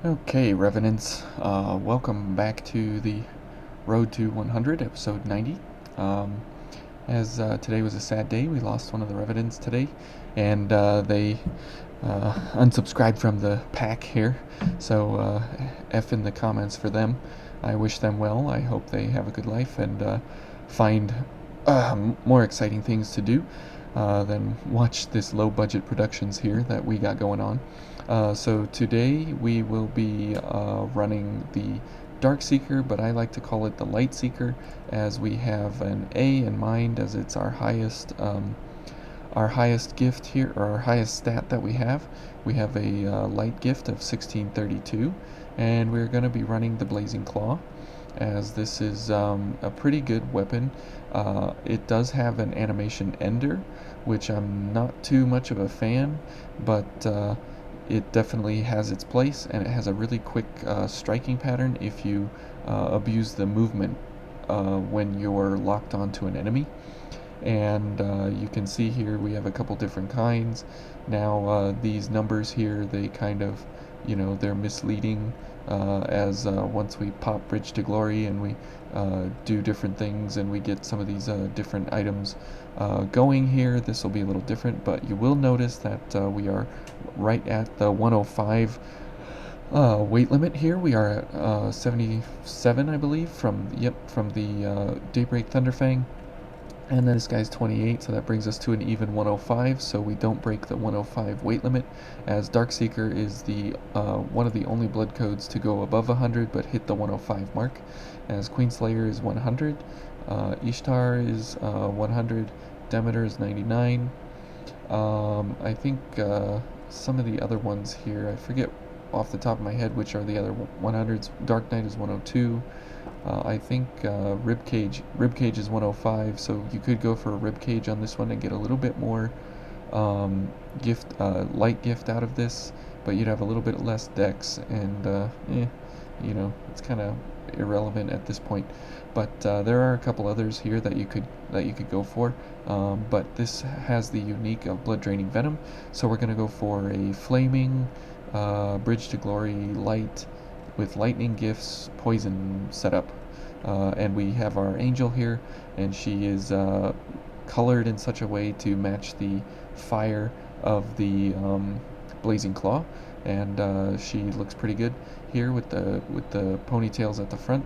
Okay, Revenants, welcome back to the Road to 100, episode 90. As today was a sad day, we lost one of the Revenants today, and they unsubscribed from the pack here, so F in the comments for them. I wish them well. I hope they have a good life and find more exciting things to do than watch this low-budget productions here that we got going on. So today we will be running the Darkseeker, but I like to call it the Lightseeker, as we have an A in mind, as it's our highest gift here, or our highest stat that we have. We have a light gift of 1632, and we're going to be running the Blazing Claw, as this is a pretty good weapon. It does have an animation ender, which I'm not too much of a fan, but it definitely has its place, and it has a really quick striking pattern if you abuse the movement when you're locked onto an enemy. And you can see here we have a couple different kinds. Now these numbers here, they kind of, they're misleading, as once we pop Bridge to Glory and we do different things and we get some of these different items going here, this will be a little different, but you will notice that we are right at the 105 weight limit here. We are at 77, I believe, from the Daybreak Thunderfang. And then this guy's 28, so that brings us to an even 105, so we don't break the 105 weight limit, as Darkseeker is the one of the only blood codes to go above 100 but hit the 105 mark, as Queenslayer is 100, Ishtar is 100, Demeter is 99. I think some of the other ones here, I forget off the top of my head which are the other 100s. Dark Knight is 102. I think Ribcage is 105, so you could go for a Ribcage on this one and get a little bit more light gift out of this, but you'd have a little bit less dex, and it's kind of irrelevant at this point. But there are a couple others here that you could go for, but this has the unique of blood draining venom, so we're gonna go for a flaming Bridge to Glory light with lightning gifts poison setup, and we have our angel here, and she is colored in such a way to match the fire of the Blazing Claw, and she looks pretty good here with the ponytails at the front,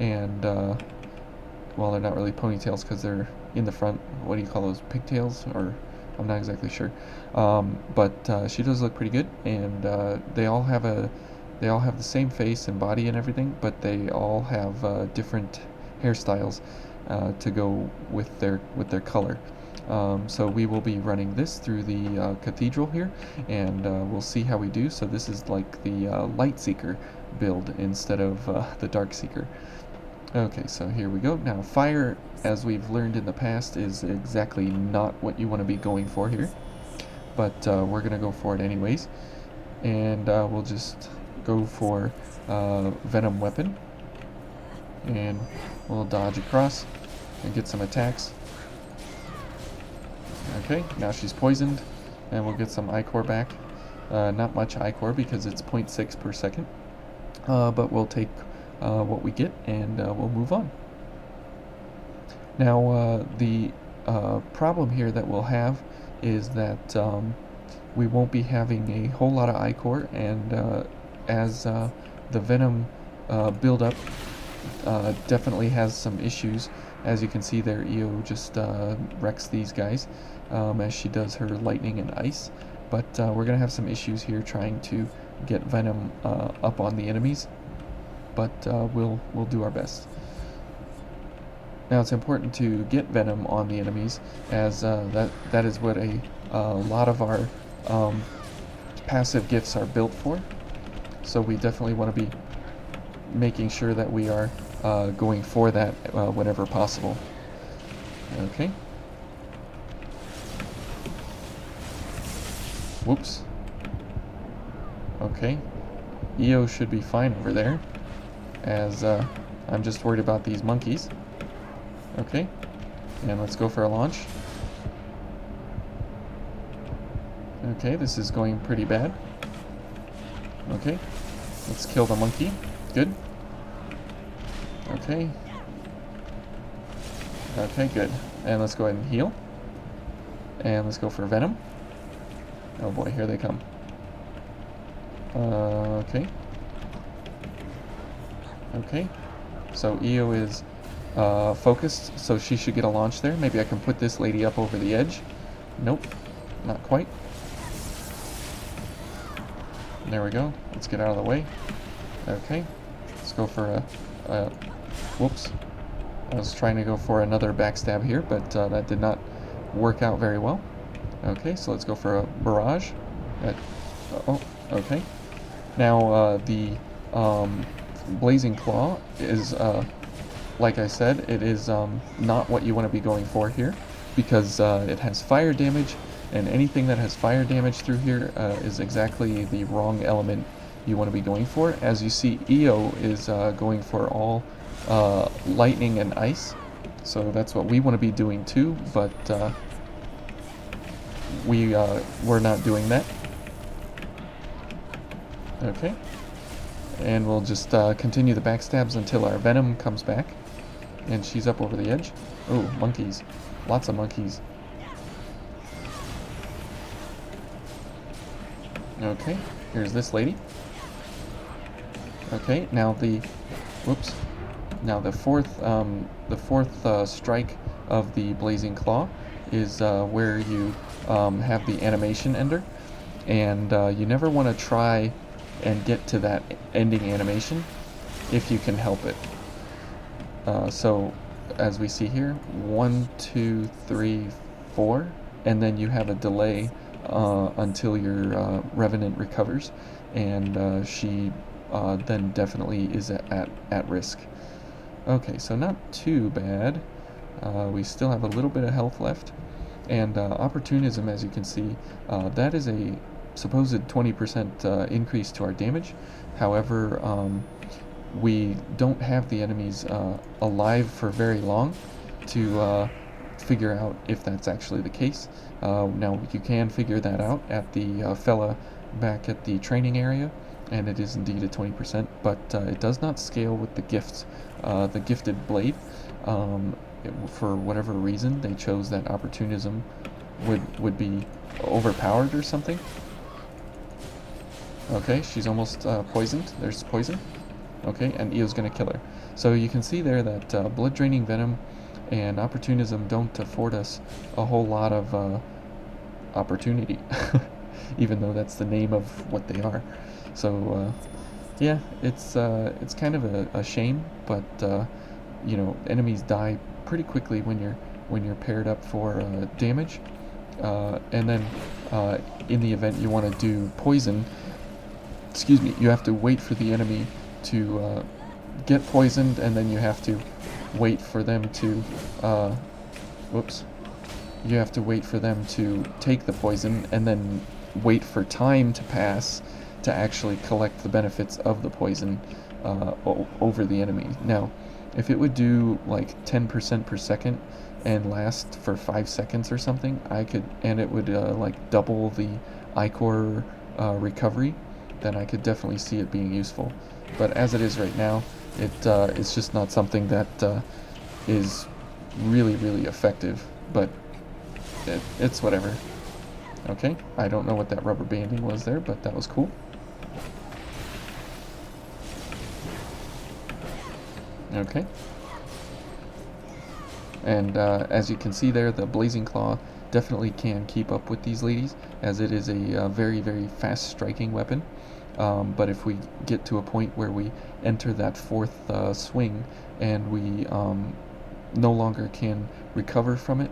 and well, they're not really ponytails because they're in the front. What do you call those, pigtails? Or I'm not exactly sure, but she does look pretty good, and they all have the same face and body and everything, but they all have different hairstyles to go with their color. So we will be running this through the Cathedral here, and we'll see how we do. So this is like the Lightseeker build instead of the Darkseeker. Okay, so here we go. Now, fire, as we've learned in the past, is exactly not what you want to be going for here, but we're going to go for it anyways, and we'll just go for Venom Weapon, and we'll dodge across and get some attacks. Okay, now she's poisoned, and we'll get some Ichor back. Not much Ichor because it's 0.6 per second, but we'll take what we get, and we'll move on. Now, the problem here that we'll have is that we won't be having a whole lot of Ichor, and as the Venom build-up definitely has some issues. As you can see there, EO just wrecks these guys as she does her lightning and ice, but we're going to have some issues here trying to get Venom up on the enemies, but we'll do our best. Now, it's important to get Venom on the enemies, as that is what a lot of our passive gifts are built for. So we definitely want to be making sure that we are going for that whenever possible. Okay. Whoops. Okay. EO should be fine over there, as I'm just worried about these monkeys. Okay. And let's go for a launch. Okay, this is going pretty bad. Okay. Let's kill the monkey. Good. Okay. Okay, good. And let's go ahead and heal. And let's go for venom. Oh boy, here they come. Okay. Okay. So Io is focused, so she should get a launch there. Maybe I can put this lady up over the edge. Nope, not quite. There we go. Let's get out of the way. Okay. Let's go for a whoops. I was trying to go for another backstab here, but that did not work out very well. Okay, so let's go for a barrage. Oh, okay. Now, the Blazing Claw is, like I said, it is not what you want to be going for here, because it has fire damage, and anything that has fire damage through here is exactly the wrong element you want to be going for. As you see, Io is going for all lightning and ice, so that's what we want to be doing too, but we're not doing that. Okay, and we'll just continue the backstabs until our venom comes back, and she's up over the edge. Oh, monkeys, lots of monkeys. Okay, here's this lady. Okay, now the fourth strike of the Blazing Claw is where you have the animation ender, and you never want to try and get to that ending animation if you can help it. So as we see here, 1, 2, 3, 4, and then you have a delay until your revenant recovers, and she then definitely is at risk. Okay, so not too bad. We still have a little bit of health left, and opportunism, as you can see, that is a supposed 20% increase to our damage. However, we don't have the enemies alive for very long to figure out if that's actually the case. Now, you can figure that out at the fella back at the training area, and it is indeed a 20%, but it does not scale with the gifts. The gifted blade, for whatever reason, they chose that opportunism would be overpowered or something. Okay, she's almost poisoned. There's poison. Okay, and Io's gonna kill her. So you can see there that blood draining venom and opportunism don't afford us a whole lot of opportunity, even though that's the name of what they are. So yeah, it's kind of a shame, but you know, enemies die pretty quickly when you're paired up for damage, and then in the event you want to do poison, excuse me, you have to wait for the enemy to get poisoned, and then you have to wait for them to you have to wait for them to take the poison, and then wait for time to pass to actually collect the benefits of the poison over the enemy. Now, if it would do like 10% per second and last for 5 seconds or something, and it would like double the Ichor recovery, then I could definitely see it being useful. But as it is right now, it's just not something that is really effective, but it's whatever. Okay, I don't know what that rubber banding was there, but that was cool. Okay. And as you can see there, the Blazing Claw definitely can keep up with these ladies, as it is a very fast striking weapon. But if we get to a point where we enter that fourth swing and we no longer can recover from it,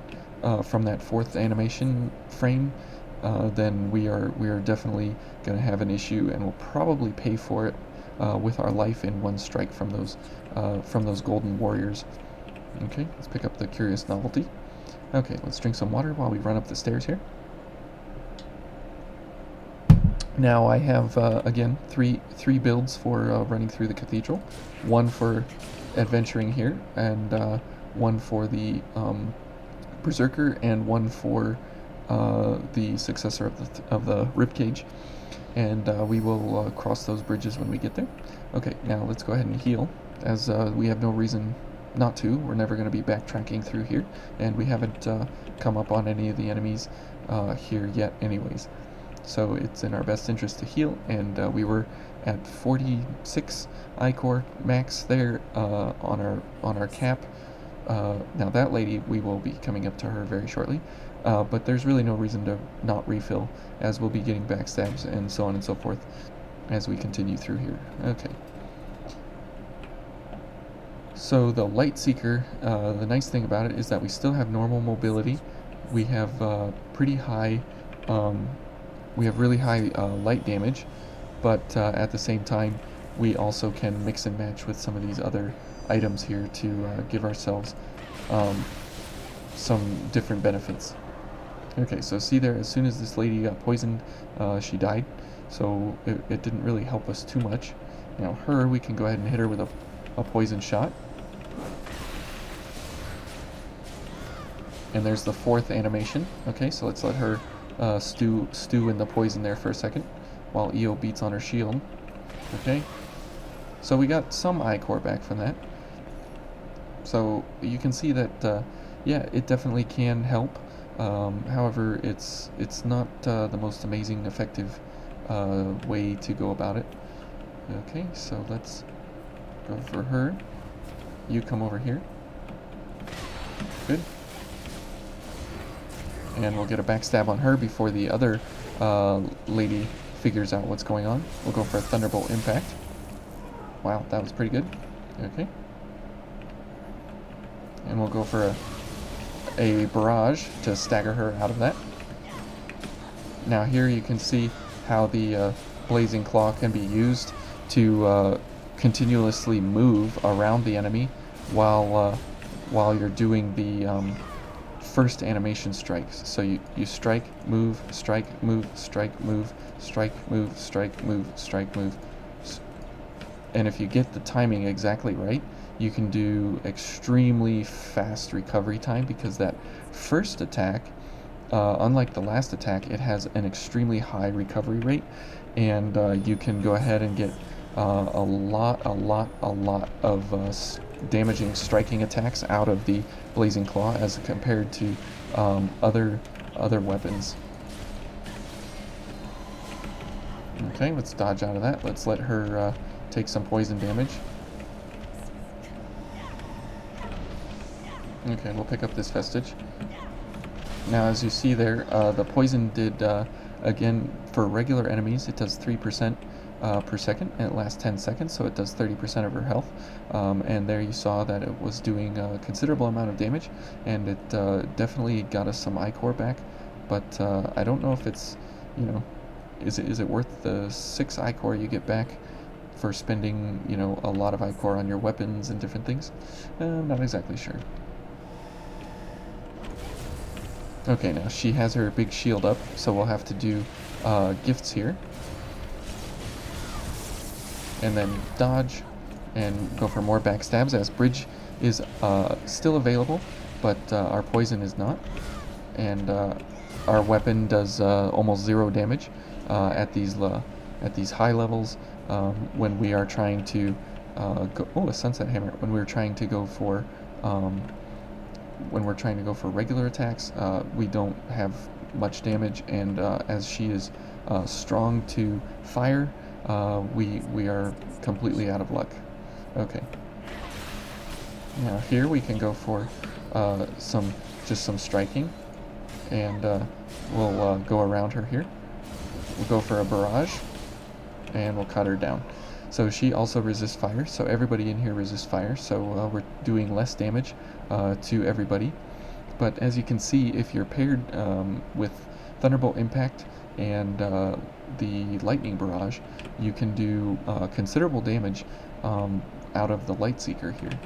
from that fourth animation frame, then we are definitely going to have an issue, and we'll probably pay for it with our life in one strike from those golden warriors. Okay, let's pick up the Curious Novelty. Okay, let's drink some water while we run up the stairs here. Now I have, again, three builds for running through the Cathedral. One for adventuring here, and one for the Berserker, and one for the successor of the ribcage, and we will cross those bridges when we get there. Okay, now let's go ahead and heal, as we have no reason not to. We're never going to be backtracking through here, and we haven't come up on any of the enemies here yet anyways. So it's in our best interest to heal, and we were at 46 ichor max there on our cap. Now that lady, we will be coming up to her very shortly, but there's really no reason to not refill, as we'll be getting backstabs and so on and so forth as we continue through here. Okay. So the Lightseeker, the nice thing about it is that we still have normal mobility. We have pretty high, we have really high light damage, but at the same time, we also can mix and match with some of these other items here to give ourselves some different benefits. Okay, so see there, as soon as this lady got poisoned, she died, so it didn't really help us too much. Now her, we can go ahead and hit her with a poison shot. And there's the fourth animation. Okay, so let's let her stew in the poison there for a second while EO beats on her shield. Okay, so we got some ichor back from that. So you can see that, yeah, it definitely can help. However, it's not the most amazing, effective way to go about it. Okay, so let's go for her. You come over here. Good. And we'll get a backstab on her before the other lady figures out what's going on. We'll go for a Thunderbolt Impact. Wow, that was pretty good. Okay. And we'll go for a Barrage to stagger her out of that. Now here you can see how the Blazing Claw can be used to continuously move around the enemy while you're doing the first animation strikes. So you strike, move, strike, move, strike, move, strike, move, strike, move, strike, move. And if you get the timing exactly right, you can do extremely fast recovery time, because that first attack, unlike the last attack, it has an extremely high recovery rate, and you can go ahead and get a lot of damaging striking attacks out of the Blazing Claw as compared to other weapons. Okay, let's dodge out of that. Let's let her take some poison damage. Okay, we'll pick up this vestige. Now, as you see there, the poison did, again, for regular enemies, it does 3% per second, and it lasts 10 seconds, so it does 30% of her health. And there you saw that it was doing a considerable amount of damage, and it definitely got us some ichor back. But I don't know if it's, you know, is it worth the 6 ichor you get back for spending, you know, a lot of ichor on your weapons and different things? I'm not exactly sure. Okay, now she has her big shield up, so we'll have to do gifts here. And then dodge and go for more backstabs, as bridge is still available, but our poison is not. And our weapon does almost 0 damage at these high levels when we are trying to go. Oh, a sunset hammer! When we're trying to go for regular attacks, we don't have much damage, and as she is strong to fire, we are completely out of luck. Okay. Now here we can go for some striking, and we'll go around her here. We'll go for a barrage, and we'll cut her down. So she also resists fire, so everybody in here resists fire, so we're doing less damage to everybody. But as you can see, if you're paired with Thunderbolt Impact and the Lightning Barrage, you can do considerable damage out of the Lightseeker here.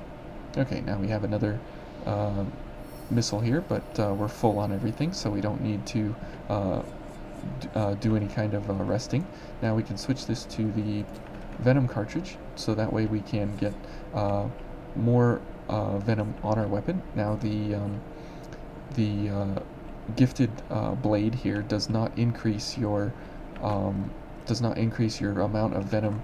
Okay, now we have another missile here, but we're full on everything, so we don't need to do any kind of resting. Now we can switch this to the Venom cartridge, so that way we can get more venom on our weapon. Now the gifted blade here does not increase your amount of venom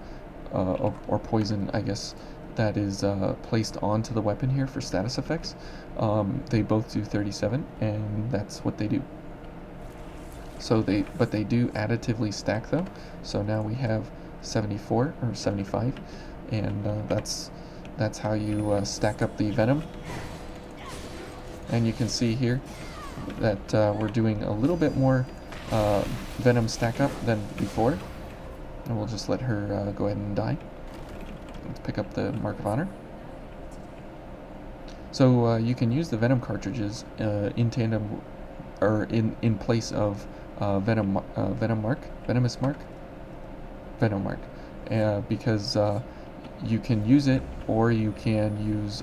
or poison, I guess, that is placed onto the weapon here for status effects. They both do 37, and that's what they do. So but they do additively stack though. So now we have 74 or 75, and that's how you stack up the venom. And you can see here that we're doing a little bit more venom stack up than before. And we'll just let her go ahead and die. Let's pick up the Mark of Honor. So you can use the venom cartridges in tandem, or in place of venomous mark, because you can use it or you can use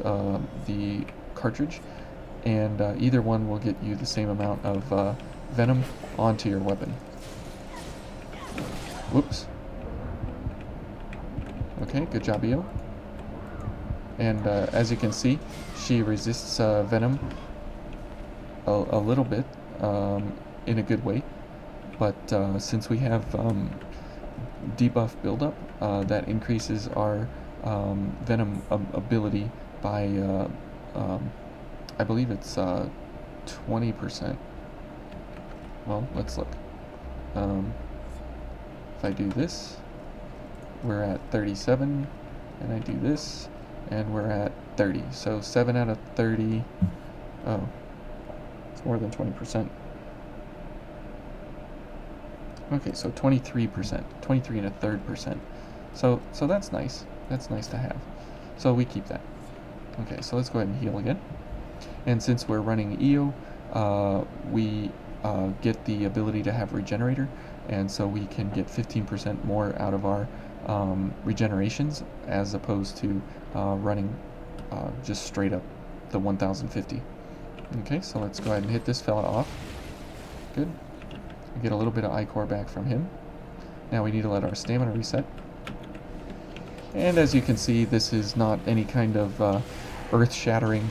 the cartridge, and either one will get you the same amount of venom onto your weapon. Whoops. Okay, good job, Io. And as you can see, she resists venom a little bit in a good way, but since we have debuff buildup, that increases our venom ability by I believe it's 20%. Well, let's look. If I do this, we're at 37, and I do this, and we're at 30. So 7 out of 30. Oh, it's more than 20%. Okay, so 23%, 23 and a third %. So that's nice. That's nice to have. So we keep that. Okay, so let's go ahead and heal again. And since we're running Io, we get the ability to have Regenerator, and so we can get 15% more out of our regenerations as opposed to running just straight up the 1050. Okay, so let's go ahead and hit this fella off. Good. We get a little bit of Ichor back from him. Now we need to let our stamina reset. And as you can see, this is not any kind of earth-shattering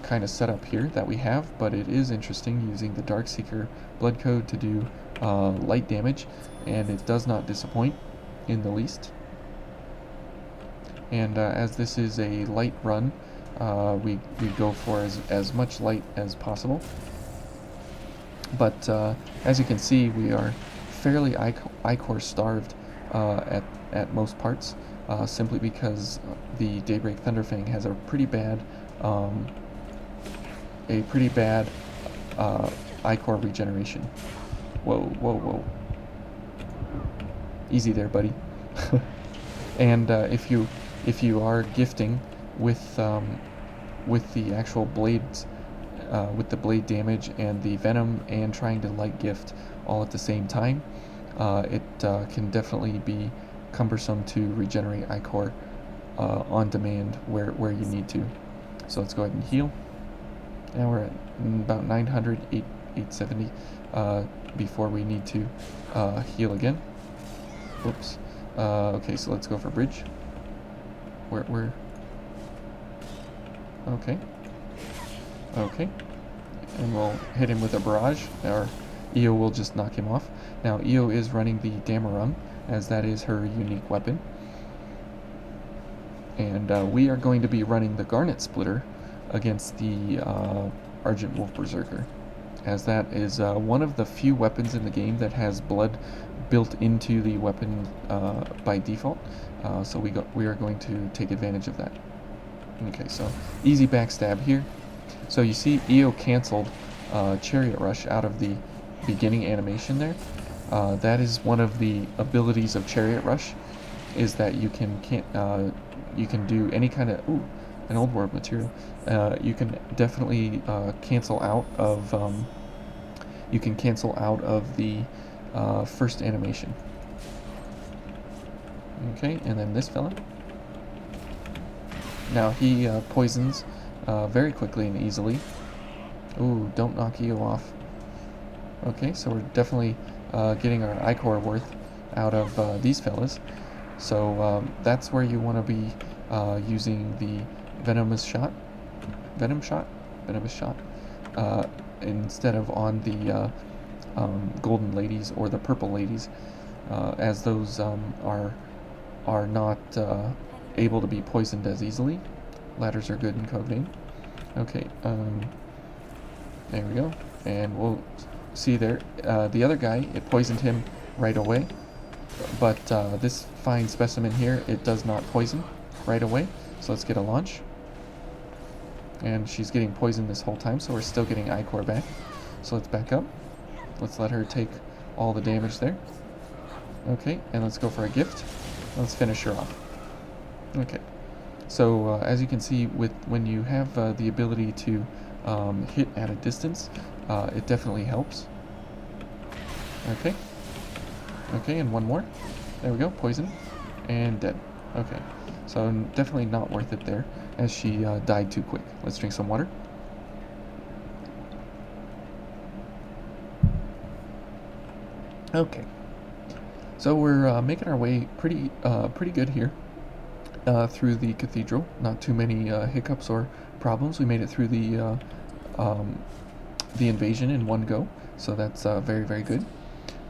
kind of setup here that we have, but it is interesting using the Darkseeker blood code to do light damage, and it does not disappoint in the least. And as this is a light run, we go for as much light as possible. But as you can see, we are fairly Ichor starved at most parts, simply because the Daybreak Thunderfang has a pretty bad Ichor regeneration. Whoa, whoa, whoa! Easy there, buddy. And if you are gifting with the actual blades, with the blade damage and the venom, and trying to light gift all at the same time, it can definitely be cumbersome to regenerate Ichor on demand where you need to. So let's go ahead and heal. Now we're at about 900, 870 before we need to heal again. Whoops. Okay, so let's go for bridge. Where? Okay. Okay. And we'll hit him with a barrage, or Io will just knock him off. Now, Io is running the Damarung, as that is her unique weapon. And we are going to be running the Garnet Splitter against the Argent Wolf Berserker, as that is one of the few weapons in the game that has blood built into the weapon by default. So we are going to take advantage of that. Okay, so easy backstab here. So you see Io canceled Chariot Rush out of the beginning animation there. That is one of the abilities of Chariot Rush, is that you can do any kind of an old world material. You can definitely cancel out of the first animation. Okay, and then this fella. Now he poisons very quickly and easily. Ooh, don't knock Io off. Okay, so we're definitely getting our Ichor worth out of these fellas. So that's where you want to be using the venomous shot. instead of on the golden ladies or the purple ladies, as those are not able to be poisoned as easily. Ladders are good in code name. Okay, there we go. And we'll see there, the other guy, it poisoned him right away. But this fine specimen here, it does not poison right away. So let's get a launch. And she's getting poisoned this whole time, so we're still getting Ichor back. So let's back up. Let's let her take all the damage there. Okay, and let's go for a gift. Let's finish her off. Okay. So as you can see, when you have the ability to hit at a distance, it definitely helps. Okay. Okay, and one more. There we go, poison. And dead. Okay. So definitely not worth it there, as she died too quick. Let's drink some water. Okay. So we're making our way pretty good here through the cathedral. Not too many hiccups or problems. We made it through the invasion in one go, so that's very, very good.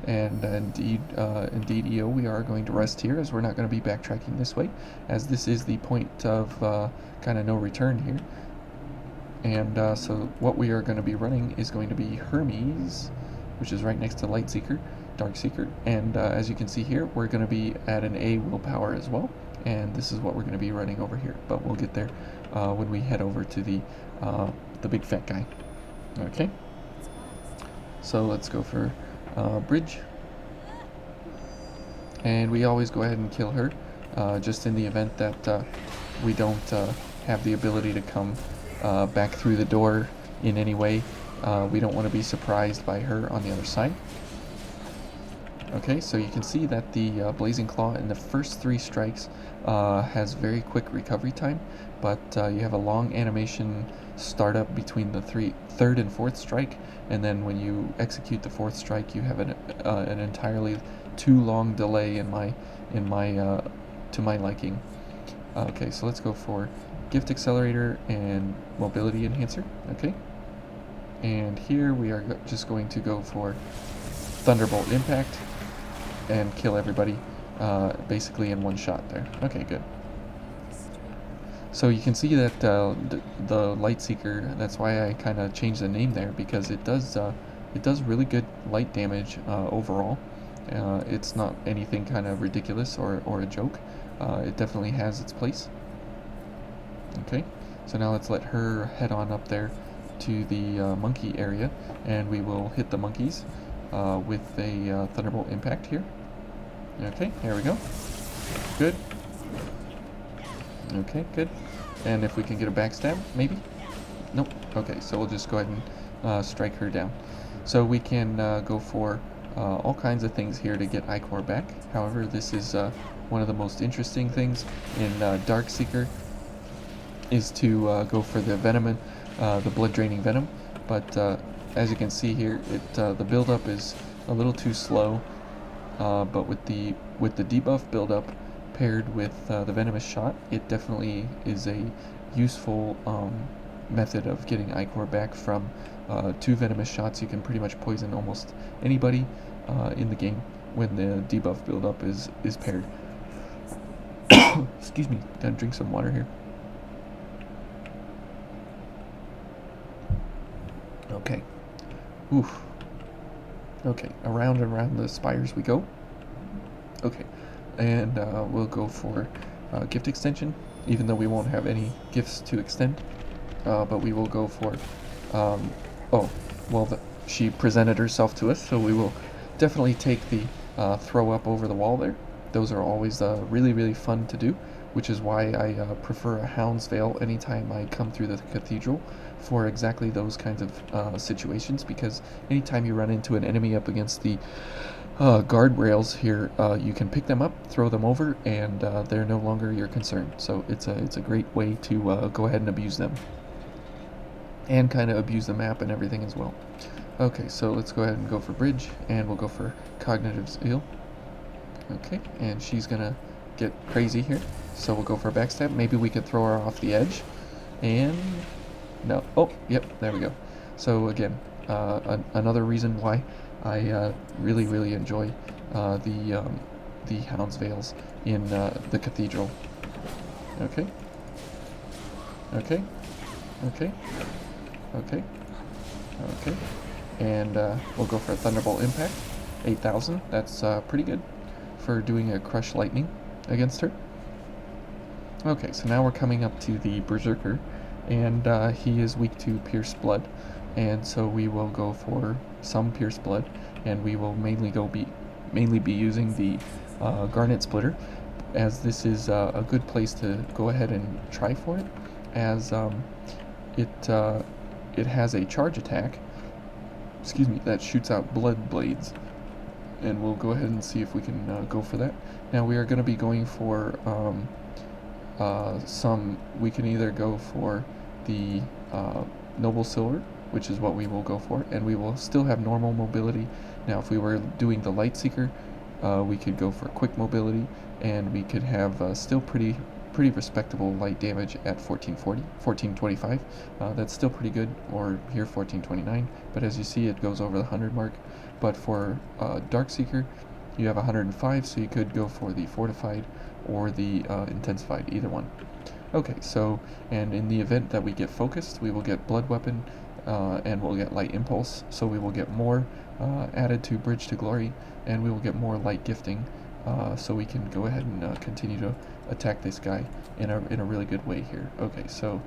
And indeed, EO, we are going to rest here, as we're not going to be backtracking this way, as this is the point of kind of no return here. And so what we are going to be running is going to be Hermes, which is right next to Lightseeker, Darkseeker, and as you can see here, we're going to be at an A willpower as well, and this is what we're going to be running over here, but we'll get there when we head over to the big fat guy. Okay, so let's go for bridge, and we always go ahead and kill her, just in the event that we don't have the ability to come back through the door in any way. We don't want to be surprised by her on the other side. Okay, so you can see that the Blazing Claw in the first 3 strikes has very quick recovery time, but you have a long animation startup between the 3rd and 4th strike, and then when you execute the 4th strike, you have an entirely too long delay to my liking. Okay, so let's go for Gift Accelerator and Mobility Enhancer. Okay, and here we are just going to go for Thunderbolt Impact and kill everybody basically in one shot there. Okay, good. So you can see that the Lightseeker, that's why I kind of changed the name there, because it does really good light damage overall. It's not anything kind of ridiculous or a joke. It definitely has its place. Okay, so now let's let her head on up there to the monkey area, and we will hit the monkeys with a Thunderbolt Impact here. Okay, here we go. Good. Okay, good. And if we can get a backstab, maybe? Nope. Okay, so we'll just go ahead and strike her down. So we can go for all kinds of things here to get Ichor back. However, this is one of the most interesting things in Darkseeker, is to go for the venom, the blood draining venom. But as you can see here, the buildup is a little too slow. But with the debuff buildup paired with the venomous shot, it definitely is a useful method of getting Ichor back from 2 venomous shots. You can pretty much poison almost anybody in the game when the debuff buildup is paired. Excuse me, gotta drink some water here. Okay. Oof. Okay, around and around the spires we go. Okay, and we'll go for gift extension, even though we won't have any gifts to extend. But we will go for, she presented herself to us, so we will definitely take the throw up over the wall there. Those are always really, really fun to do, which is why I prefer a Hound's Veil anytime I come through the cathedral for exactly those kinds of situations, because anytime you run into an enemy up against the guardrails here, you can pick them up, throw them over, and they're no longer your concern. So it's a great way to go ahead and abuse them, and kind of abuse the map and everything as well. Okay, so let's go ahead and go for bridge, and we'll go for cognitive seal. Okay, and she's gonna get crazy here, so we'll go for a backstab. Maybe we could throw her off the edge, and no. Oh, yep, there we go. So again, another reason why I really enjoy the Hound's Veils in the Cathedral. Okay. Okay. Okay. Okay. Okay. And we'll go for a Thunderbolt Impact. 8,000. That's pretty good for doing a Crush Lightning against her. Okay, so now we're coming up to the Berserker, and he is weak to Pierce Blood, and so we will go for some Pierce Blood, and we will mainly be using the Garnet Splitter, as this is a good place to go ahead and try for it, as it has a charge attack, that shoots out Blood Blades, and we'll go ahead and see if we can go for that. Now we are going to be going for we can either go for the Noble Silver, which is what we will go for, and we will still have normal mobility. Now if we were doing the Lightseeker, we could go for quick mobility, and we could have still pretty respectable light damage at 1425. That's still pretty good, or here 1429, but as you see it goes over the 100 mark. But for Darkseeker, you have 105, so you could go for the Fortified or the Intensified, either one. Okay, so, and in the event that we get focused, we will get Blood Weapon, and we'll get Light Impulse, so we will get more added to Bridge to Glory, and we will get more Light Gifting, so we can go ahead and continue to attack this guy in a really good way here. Okay, so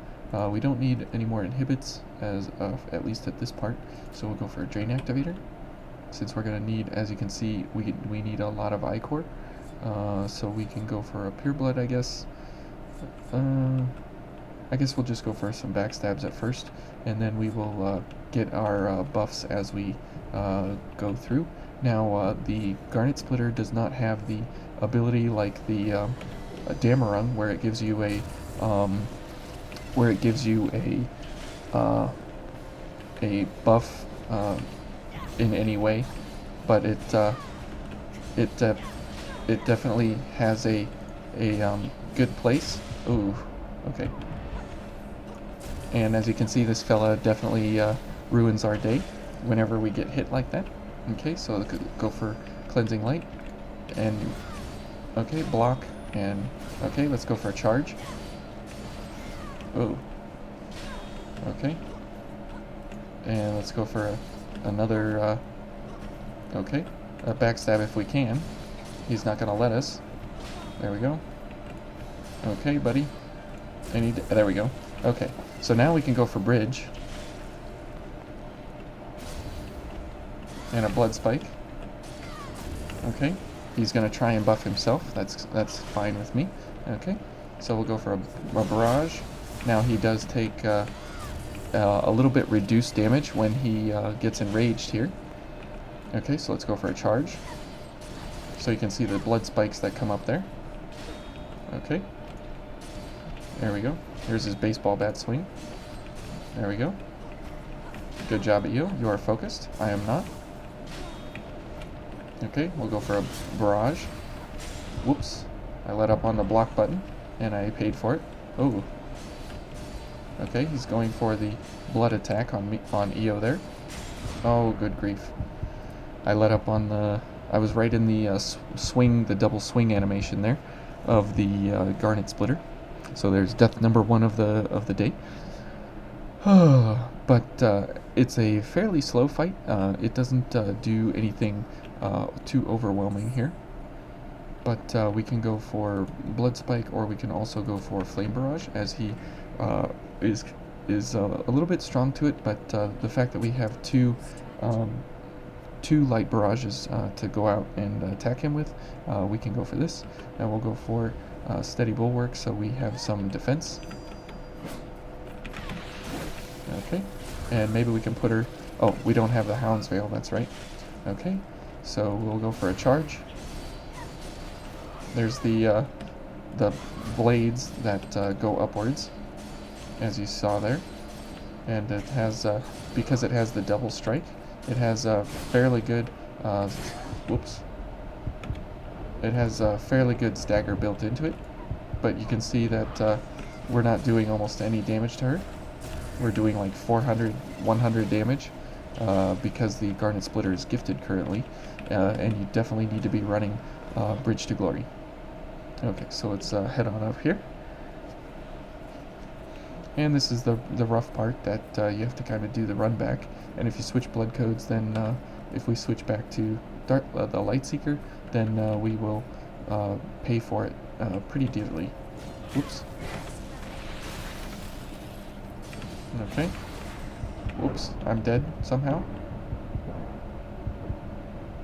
we don't need any more inhibits, at least at this part, so we'll go for a Drain Activator, since we're going to need, as you can see, we need a lot of Ichor, so we can go for a Pure Blood, I guess. I guess we'll just go for some backstabs at first, and then we will get our buffs as we go through. Now, the Garnet Splitter does not have the ability like the Damarung, where it gives you a buff in any way, but it definitely has a good place. Ooh, okay. And as you can see, this fella definitely ruins our day whenever we get hit like that. Okay, so go for Cleansing Light, and okay, block, and okay, let's go for a charge. Ooh, okay, and let's go for another okay, a backstab if we can. He's not gonna let us. There we go. Okay, buddy. There we go. Okay, so now we can go for Bridge. And a Blood Spike. Okay, he's gonna try and buff himself. That's fine with me. Okay, so we'll go for a Barrage. Now he does take a little bit reduced damage when he gets enraged here. Okay, so let's go for a charge. So you can see the blood spikes that come up there. Okay. There we go. Here's his baseball bat swing. There we go. Good job at you. You are focused. I am not. Okay, we'll go for a barrage. Whoops. I let up on the block button, and I paid for it. Oh. Okay, he's going for the blood attack on EO there. Oh, good grief. I let up on the... I was right in the swing, the double swing animation there of the Garnet Splitter. So there's death number 1 of the day. But it's a fairly slow fight. It doesn't do anything too overwhelming here. But we can go for Blood Spike, or we can also go for Flame Barrage, as he is a little bit strong to it. But the fact that we have two light barrages to go out and attack him with, we can go for this. And we'll go for Steady Bulwark, so we have some defense. Okay, and maybe we can put her... Oh, we don't have the Hound's Veil, that's right. Okay, so we'll go for a charge. There's the blades that go upwards, as you saw there. And it has, because it has the double strike, it has a fairly good, whoops. It has a fairly good stagger built into it, but you can see that we're not doing almost any damage to her. We're doing like 400, 100 damage, because the Garnet Splitter is gifted currently, and you definitely need to be running Bridge to Glory. Okay, so let's head on up here. And this is the rough part, that you have to kind of do the run back. And if you switch blood codes, then if we switch back to the Lightseeker, then we will pay for it pretty dearly. Whoops. Okay. Whoops, I'm dead somehow.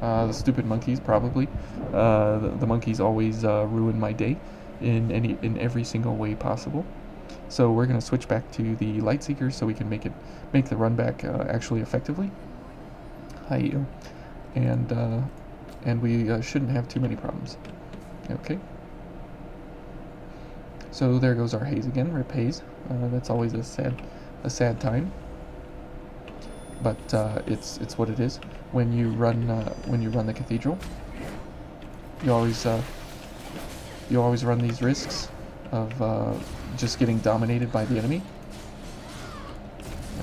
The stupid monkeys, probably. The monkeys always ruin my day in every single way possible. So we're gonna switch back to the Lightseeker so we can make the run back actually effectively. Hi, and we shouldn't have too many problems. Okay. So there goes our Haze again. Rip Haze. That's always a sad time. But it's what it is. When you run the Cathedral, you always run these risks of just getting dominated by the enemy.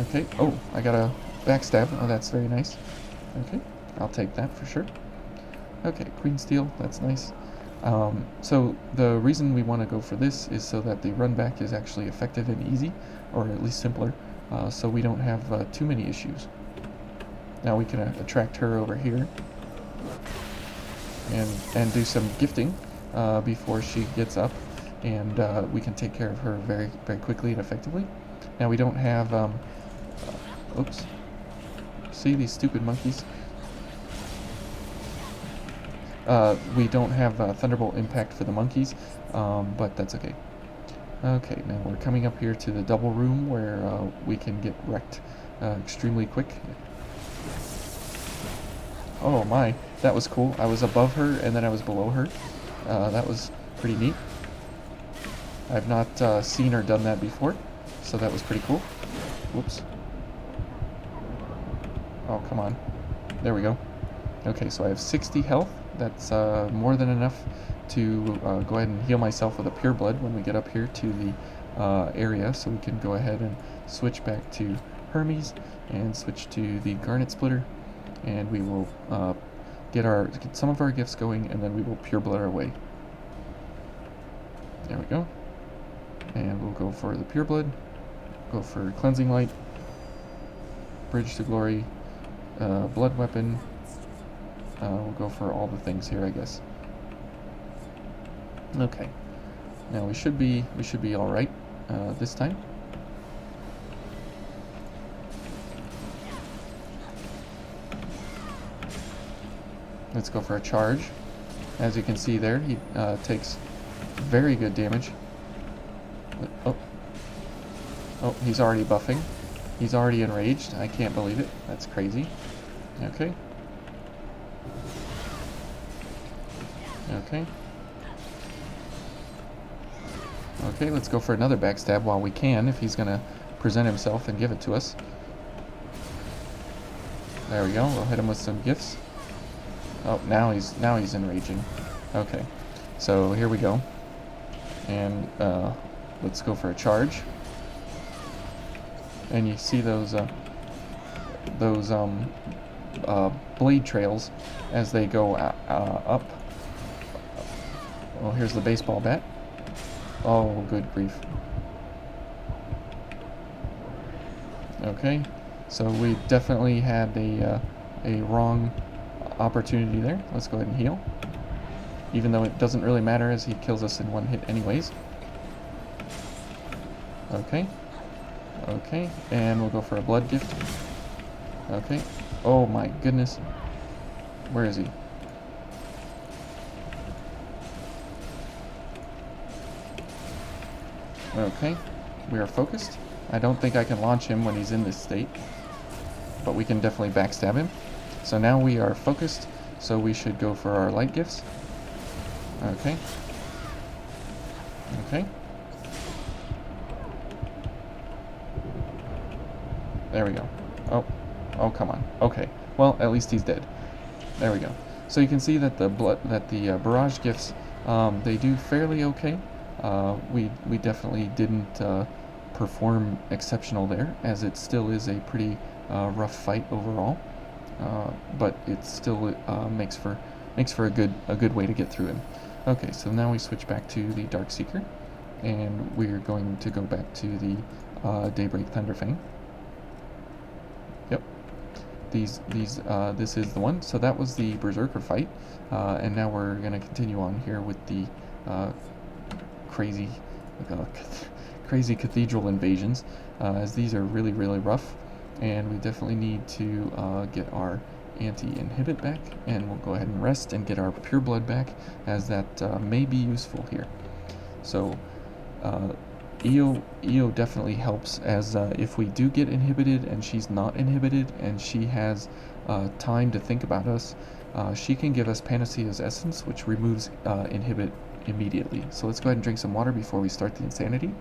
Okay. Oh, I got a backstab. Oh, that's very nice. Okay, I'll take that for sure. Okay, Queen Steel. That's nice. So the reason we want to go for this is so that the run back is actually effective and easy, or at least simpler, so we don't have too many issues. Now we can attract her over here and do some gifting before she gets up, and we can take care of her very, very quickly and effectively. Now we don't have oops, see these stupid monkeys? We don't have Thunderbolt Impact for the monkeys, but that's okay. Okay, now we're coming up here to the double room where we can get wrecked extremely quick. Oh my, that was cool. I was above her and then I was below her. That was pretty neat. I've not seen or done that before, so that was pretty cool. Whoops. Oh, come on. There we go. Okay, so I have 60 health. That's more than enough to go ahead and heal myself with a Pure Blood when we get up here to the area, so we can go ahead and switch back to Hermes and switch to the Garnet Splitter, and we will get some of our gifts going, and then we will Pure Blood our way. There we go. And we'll go for the Pure Blood, go for Cleansing Light, Bridge to Glory, Blood Weapon. We'll go for all the things here, I guess. Okay. Now we should be all right this time. Let's go for a charge. As you can see there, he takes very good damage. Oh, he's already buffing. He's already enraged. I can't believe it. That's crazy. Okay. Okay. Okay, let's go for another backstab while we can, if he's gonna present himself and give it to us. There we go. We'll hit him with some gifts. Oh, now he's enraging. Okay. So here we go. And let's go for a charge. And you see those blade trails as they go up. Oh, here's the baseball bat. Oh, good grief. Okay, so we definitely had a wrong opportunity there. Let's go ahead and heal. Even though it doesn't really matter, as he kills us in one hit anyways. Okay. Okay, and we'll go for a blood gift. Okay. Oh my goodness. Where is he? Okay, we are focused. I don't think I can launch him when he's in this state, but we can definitely backstab him. So now we are focused, so we should go for our light gifts. Okay. Okay. There we go. Oh, come on. Okay. Well, at least he's dead. There we go. So you can see that the barrage gifts, they do fairly okay. We definitely didn't perform exceptional there, as it still is a pretty rough fight overall, but it still makes for a good way to get through him. Okay, so now we switch back to the Darkseeker, and we're going to go back to the Daybreak Thunderfang. Yep, this is the one. So that was the Berserker fight, and now we're gonna continue on here with the crazy crazy Cathedral invasions, as these are really rough, and we definitely need to get our anti-inhibit back, and we'll go ahead and rest and get our pure blood back, as that may be useful here. So Io definitely helps, as if we do get inhibited and she's not inhibited and she has time to think about us, she can give us Panacea's Essence, which removes inhibit immediately. So let's go ahead and drink some water before we start the insanity.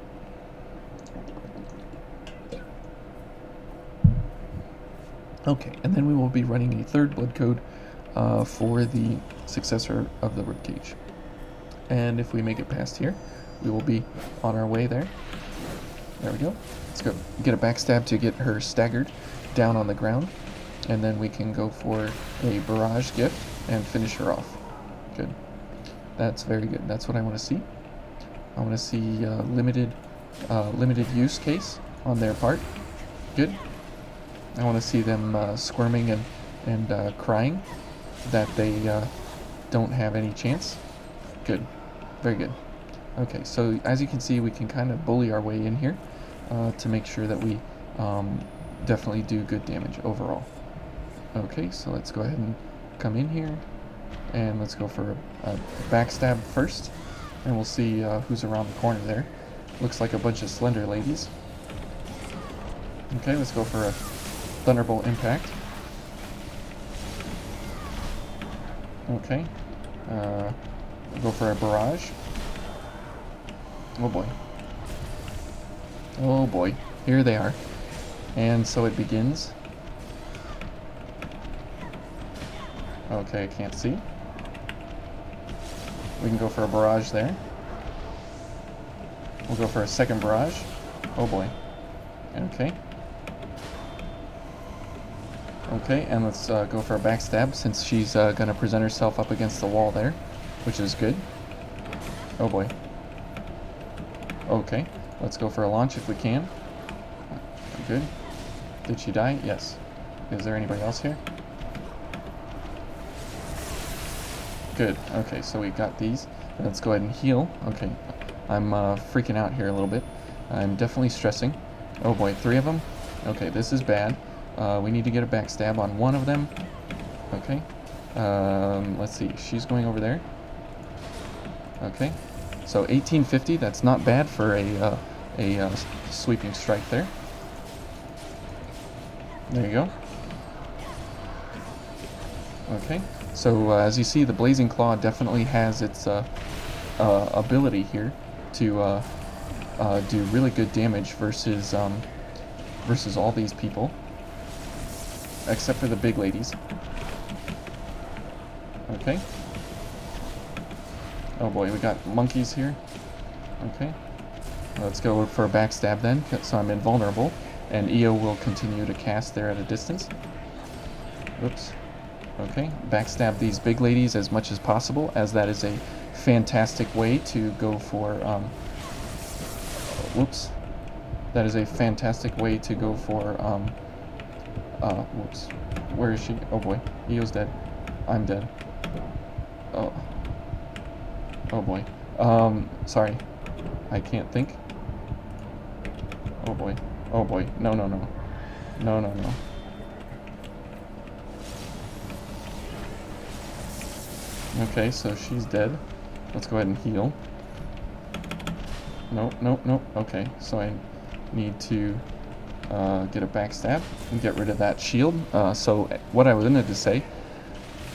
Okay, and then we will be running a third blood code for the Successor of the Ribcage. And if we make it past here, we will be on our way there. There we go. Let's go get a backstab to get her staggered down on the ground, and then we can go for a barrage gift and finish her off. Good. That's very good. That's what I want to see. I want to see limited use case on their part. Good. I want to see them squirming and crying that they don't have any chance. Good. Very good. Okay, so as you can see, we can kind of bully our way in here to make sure that we definitely do good damage overall. Okay, so let's go ahead and come in here, and let's go for a backstab first, and we'll see who's around the corner there. Looks like a bunch of slender ladies. Okay, let's go for a Thunderbolt Impact. Okay, we'll go for a barrage. Oh boy. Oh boy. Here they are. And so it begins. Okay, I can't see. We can go for a barrage there. We'll go for a second barrage. Oh boy. Okay. Okay, and let's go for a backstab, since she's going to present herself up against the wall there, which is good. Oh boy. Okay, let's go for a launch if we can. Good. Did she die? Yes. Is there anybody else here? Good. Okay, so we got these. Let's go ahead and heal. Okay, I'm freaking out here a little bit. I'm definitely stressing. Oh boy, 3 of them? Okay, this is bad. We need to get a backstab on one of them. Okay. Let's see. She's going over there. Okay. So 1850, that's not bad for a sweeping strike there. There you go. Okay. So as you see, the Blazing Claw definitely has its ability here to do really good damage versus all these people, except for the big ladies. Okay. Oh boy, we got monkeys here. Okay. Let's go for a backstab then, so I'm invulnerable, and Io will continue to cast there at a distance. Oops. Okay, backstab these big ladies as much as possible, as that is a fantastic way to go for, whoops. That is a fantastic way to go for, whoops. Where is she? Oh boy, Io's dead. I'm dead. Oh. Oh boy. Sorry. I can't think. Oh boy. Oh boy. No, no, no. No, no, no. Okay, so she's dead. Let's go ahead and heal. Nope, nope, nope. Okay, so I need to get a backstab and get rid of that shield. So what I wanted to say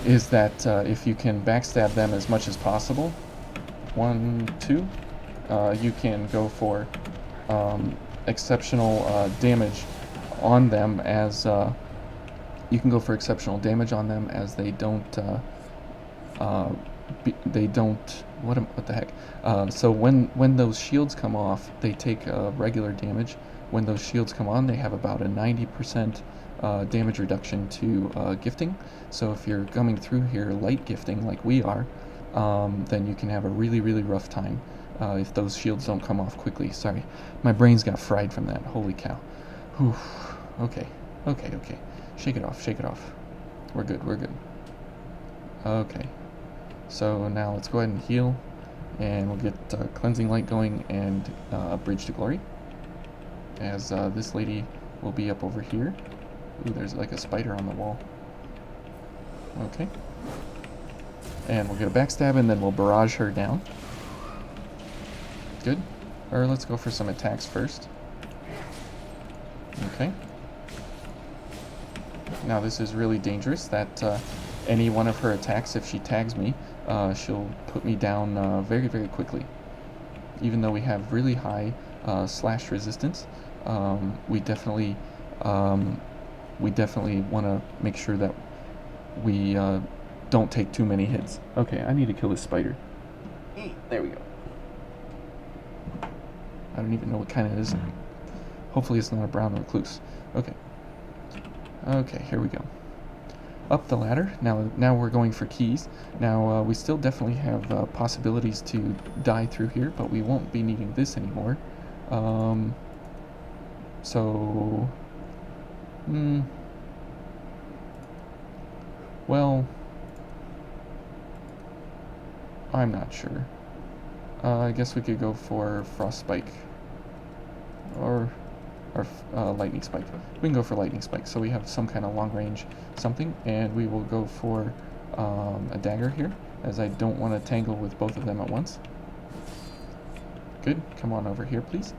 is that if you can backstab them as much as possible, 1, 2, you can go for exceptional damage on them, as you can go for exceptional damage on them, as they don't what the heck. So when those shields come off, they take regular damage. When those shields come on, they have about a 90% damage reduction to gifting. So if you're coming through here light gifting like we are, then you can have a really, really rough time if those shields don't come off quickly. Sorry, my brains got fried from that. Holy cow. Whew. Okay, okay, okay. Shake it off, shake it off. We're good, we're good. Okay. So now let's go ahead and heal, and we'll get Cleansing Light going and Bridge to Glory. As this lady will be up over here. Ooh, there's like a spider on the wall. Okay. And we'll get a backstab, and then we'll barrage her down. Good. Or let's go for some attacks first. Okay. Now this is really dangerous, that any one of her attacks, if she tags me, she'll put me down very, very quickly. Even though we have really high slash resistance, we definitely want to make sure that we don't take too many hits. Okay, I need to kill this spider. There we go. I don't even know what kind it is. Hopefully it's not a brown recluse. Okay. Okay, here we go. Up the ladder. Now we're going for keys. Now we still definitely have possibilities to die through here, but we won't be needing this anymore. Well, I'm not sure. I guess we could go for Frost Spike. Or Lightning Spike. We can go for Lightning Spike, so we have some kind of long range something, and we will go for a dagger here, as I don't want to tangle with both of them at once. Good, come on over here please.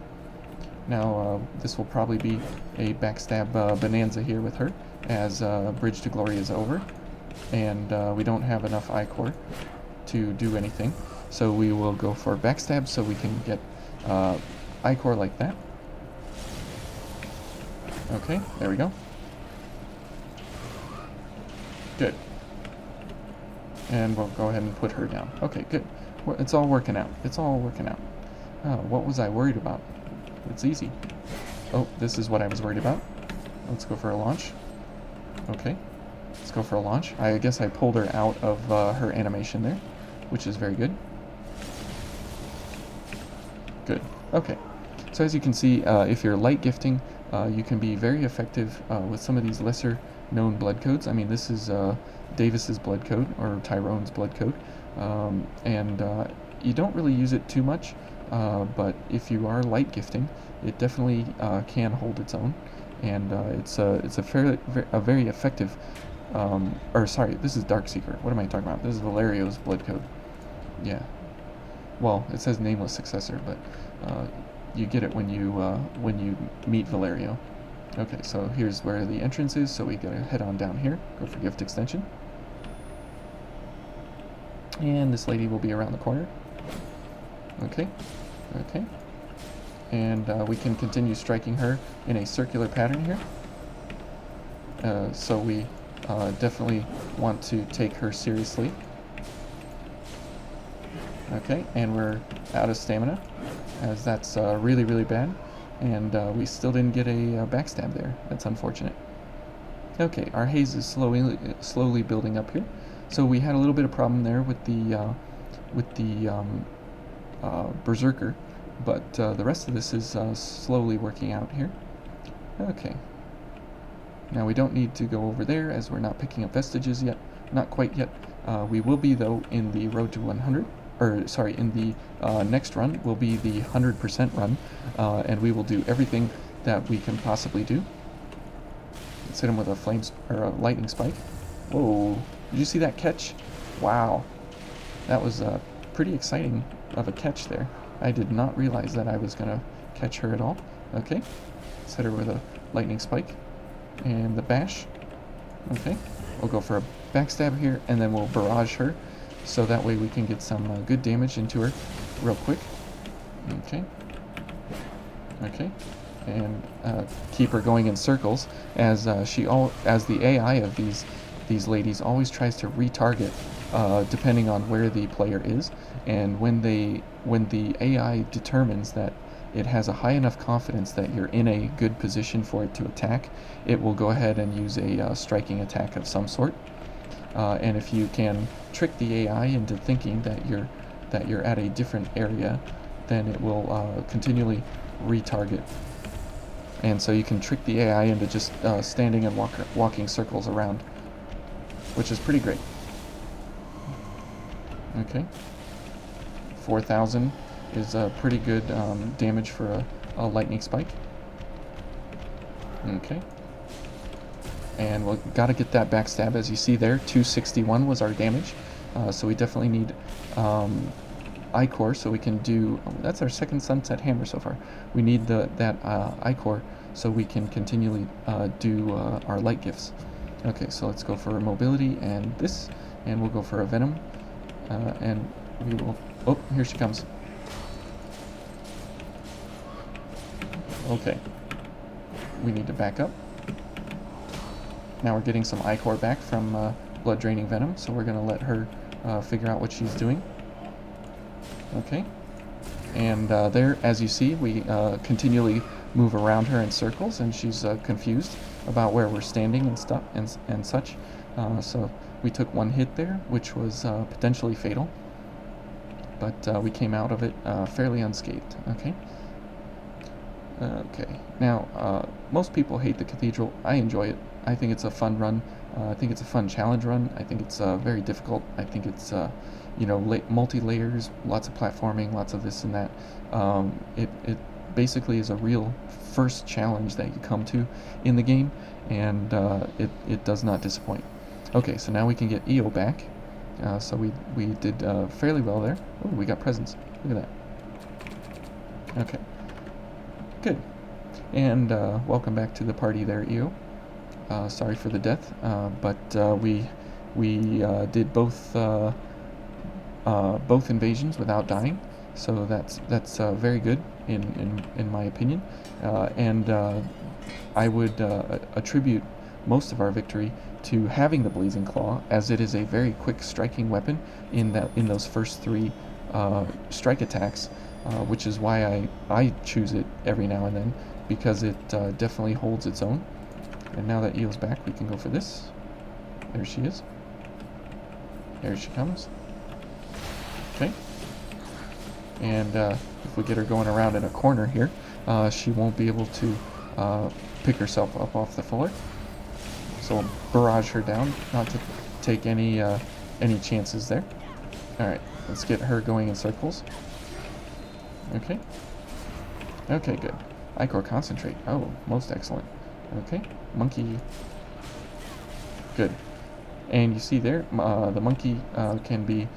Now this will probably be a backstab bonanza here with her, as Bridge to Glory is over, and we don't have enough I-Core to do anything, so we will go for backstab so we can get I-Core like that. Okay, there we go. Good. And we'll go ahead and put her down. Okay, good. It's all working out. It's all working out. Oh, what was I worried about? It's easy. Oh, this is what I was worried about. Let's go for a launch. Okay. Let's go for a launch. I guess I pulled her out of her animation there, which is very good. Good. Okay. So as you can see, if you're light gifting, you can be very effective with some of these lesser known blood codes. I mean, this is Davis's blood code, or Tyrone's blood code, and you don't really use it too much, but if you are light gifting, it definitely can hold its own, and it's a very effective, or sorry, this is Darkseeker. What am I talking about? This is Valerio's blood code. Yeah. Well, it says Nameless Successor, but you get it when you meet Valerio. Okay, so here's where the entrance is, so we gotta head on down here, go for gift extension. And this lady will be around the corner. Okay, okay. And we can continue striking her in a circular pattern here. So we definitely want to take her seriously. Okay, and we're out of stamina, as that's really, really bad. And we still didn't get a backstab there. That's unfortunate. Okay, our haze is slowly building up here. So we had a little bit of problem there with the Berserker, but the rest of this is slowly working out here. Okay. Now we don't need to go over there, as we're not picking up vestiges yet. Not quite yet. We will be, though, in the road to 100. Or sorry, in the next run will be the 100% run, and we will do everything that we can possibly do. Let's hit him with a lightning spike. Whoa! Did you see that catch? Wow, that was pretty exciting of a catch there. I did not realize that I was gonna catch her at all. Okay, let's hit her with a lightning spike and the bash. Okay, we'll go for a backstab here, and then we'll barrage her, so that way we can get some good damage into her real quick. Okay. Okay. And keep her going in circles, as as the AI of these ladies always tries to retarget depending on where the player is, and when the AI determines that it has a high enough confidence that you're in a good position for it to attack, it will go ahead and use a striking attack of some sort. And if you can trick the AI into thinking that you're at a different area, then it will continually retarget. And so you can trick the AI into just standing and walking circles around, which is pretty great. Okay. 4,000 is a pretty good damage for a lightning spike. Okay. And we've got to get that backstab. As you see there, 261 was our damage. So we definitely need I-Core so we can do... that's our second Sunset Hammer so far. We need that I-Core so we can continually do our light gifts. Okay, so let's go for mobility and this, and we'll go for a venom. And we will... oh, here she comes. Okay. We need to back up. Now we're getting some I-Core back from blood draining venom, so we're going to let her figure out what she's doing. Okay. And there, as you see, we continually move around her in circles, and she's confused about where we're standing and stuff and such. So we took one hit there, which was potentially fatal, but we came out of it fairly unscathed. Okay. Okay. Now, most people hate the Cathedral. I enjoy it. I think it's a fun run. I think it's a fun challenge run. I think it's very difficult. I think it's you know, multi-layers, lots of platforming, lots of this and that. It basically is a real first challenge that you come to in the game, and it does not disappoint. Okay, so now we can get EO back. So we did fairly well there. Oh, we got presents. Look at that. Okay. Good. And welcome back to the party there, EO. Sorry for the death, but we did both invasions without dying, so that's very good in my opinion. And I would attribute most of our victory to having the Blazing Claw, as it is a very quick striking weapon in those first three strike attacks, which is why I choose it every now and then, because it definitely holds its own. And now that Eel's back, we can go for this. There she is. There she comes. Okay. And if we get her going around in a corner here, she won't be able to pick herself up off the floor. So we'll barrage her down, not to take any chances there. Alright, let's get her going in circles. Okay. Okay, good. I-Core concentrate. Oh, most excellent. Okay, monkey. Good. And you see there, the monkey can be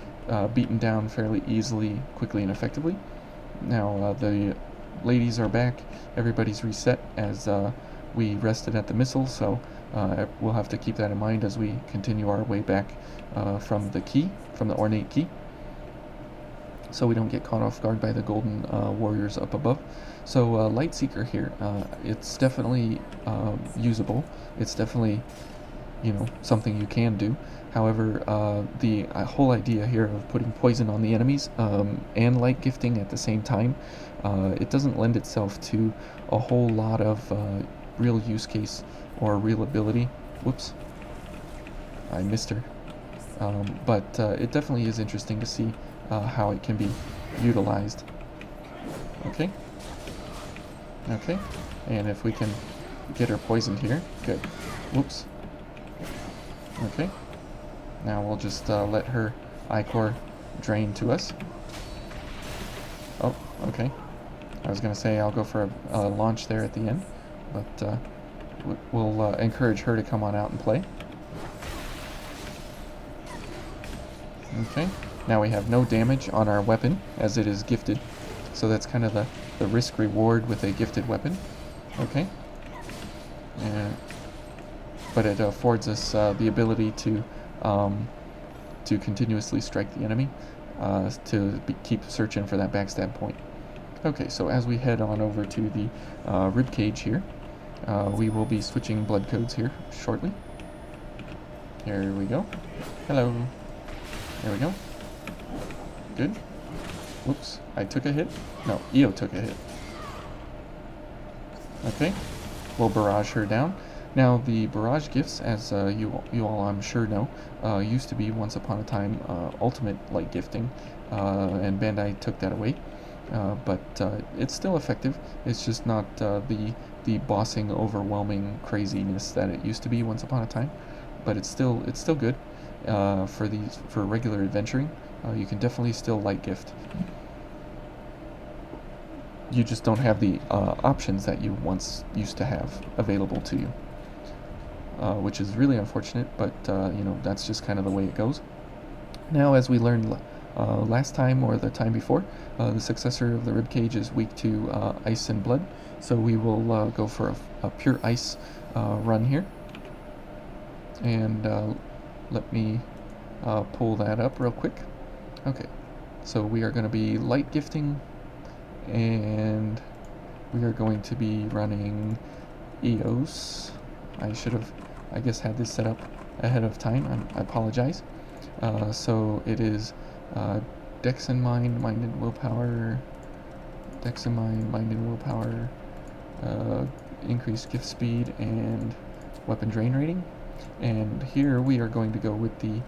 beaten down fairly easily, quickly, and effectively. Now the ladies are back. Everybody's reset as we rested at the missile, so we'll have to keep that in mind as we continue our way back from the ornate key, so we don't get caught off guard by the golden warriors up above. So Lightseeker here, it's definitely usable. It's definitely, you know, something you can do. However, the whole idea here of putting poison on the enemies and light gifting at the same time, it doesn't lend itself to a whole lot of real use case or real ability. Whoops, I missed her. But it definitely is interesting to see how it can be utilized. Okay. Okay. And if we can get her poisoned here, good. Whoops. Okay. Now we'll just let her I-Core drain to us. Oh, okay. I was going to say I'll go for a launch there at the end, but we'll encourage her to come on out and play. Okay. Now we have no damage on our weapon, as it is gifted. So that's kind of the risk-reward with a gifted weapon. Okay. But it affords us the ability to continuously strike the enemy, keep searching for that backstab point. Okay, so as we head on over to the ribcage here, we will be switching blood codes here shortly. Here we go. Hello. There we go. Good. Whoops, I took a hit. No, EO took a hit. Okay, we'll barrage her down. Now, the barrage gifts, as you all I'm sure know, used to be once upon a time ultimate light gifting, and Bandai took that away. But it's still effective. It's just not the bossing, overwhelming craziness that it used to be once upon a time. But it's still good for regular adventuring. You can definitely still light gift. You just don't have the options that you once used to have available to you, which is really unfortunate. But that's just kind of the way it goes. Now, as we learned last time or the time before, the successor of the ribcage is weak to ice and blood, so we will go for a pure ice run here. And let me pull that up real quick. Okay, so we are going to be light gifting, and we are going to be running EOS. I should have, I guess, had this set up ahead of time. I apologize. So it is Dex and Mind, Mind and Willpower, Dex and Mind, Mind and Willpower, increased gift speed, and weapon drain rating. And here we are going to go with the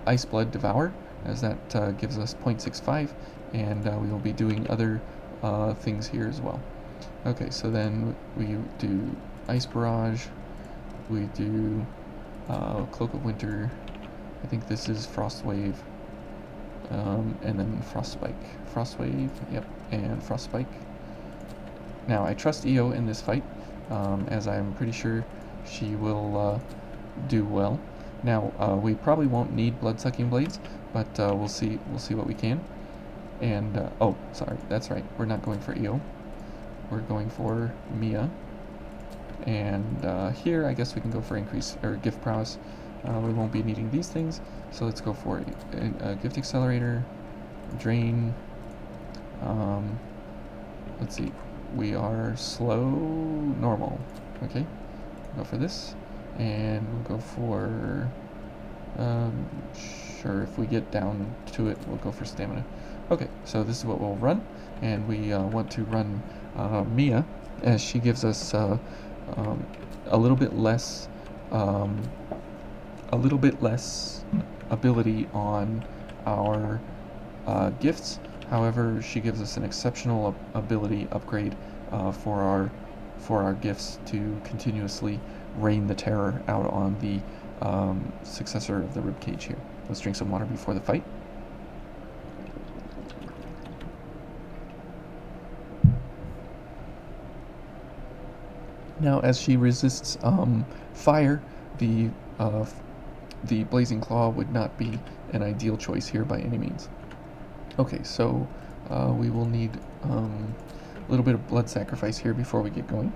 Ice Blood Devour, as that gives us 0.65, and we will be doing other things here as well. Okay, so then we do Ice Barrage, we do Cloak of Winter, I think this is Frost Wave, and then Frost Spike. Frost Wave, yep, and Frost Spike. Now, I trust Io in this fight, as I'm pretty sure she will do well. Now, we probably won't need Blood-Sucking Blades, but we'll see what we can. And, oh, sorry, that's right, we're not going for Io. We're going for Mia. And here, I guess we can go for increase, or Gift Prowess. We won't be needing these things, so let's go for a Gift Accelerator, Drain. Let's see, we are slow, normal. Okay, go for this, and we'll go for, sure, if we get down to it, we'll go for Stamina. Okay, so this is what we'll run, and we want to run Mia, as she gives us a little bit less ability on our gifts. However, she gives us an exceptional ability upgrade for our gifts to continuously rain the terror out on the successor of the ribcage here. Let's drink some water before the fight. Now, as she resists fire, the Blazing Claw would not be an ideal choice here by any means. Okay, so we will need a little bit of blood sacrifice here before we get going.